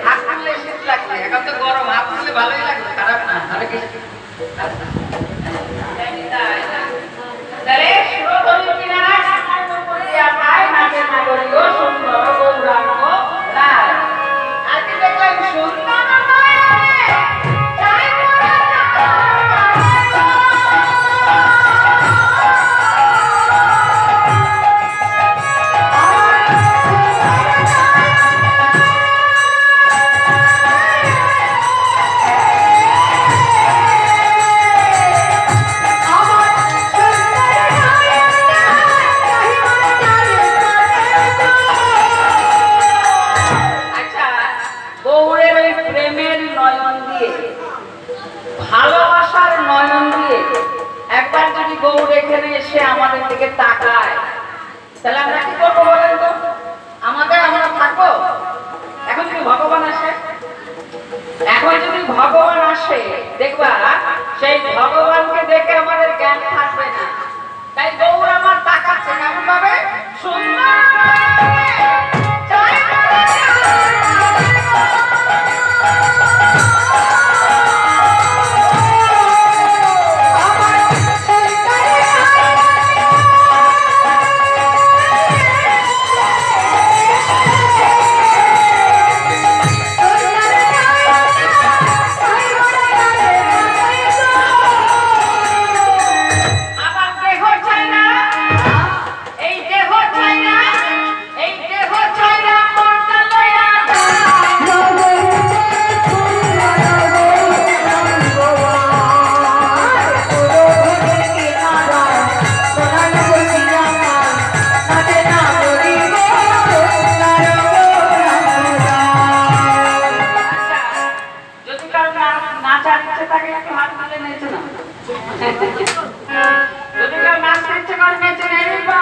হাত তুললে শীত লাগছে, এখন তো গরম, হাত তুললে ভালোই লাগবে, খারাপ না। আরে কি তাহলে সুরধনী কিনারা সামান্য করিয়া পায় নাচে নাগরিক সুন্দর গৌরাঙ্গ লাল। আর কি দেখলাম সুন্দর ভালোবাসার নয়ন দিয়ে একবার যদি গৌর এখানে এসে আমাদের দিকে তাকায়, তাহলে আমরা কি করবো বলেন তো? আমরা থাকবো? এখন যদি ভগবান আসে, দেখবা সেই ভগবানকে দেখে আমাদের জ্ঞান থাকবে না। তাই গৌর আমার তাকাচ্ছে কেমন ভাবে? সুন্দর যদি কেউ নাচতে ইচ্ছে করে নেচে নেই বা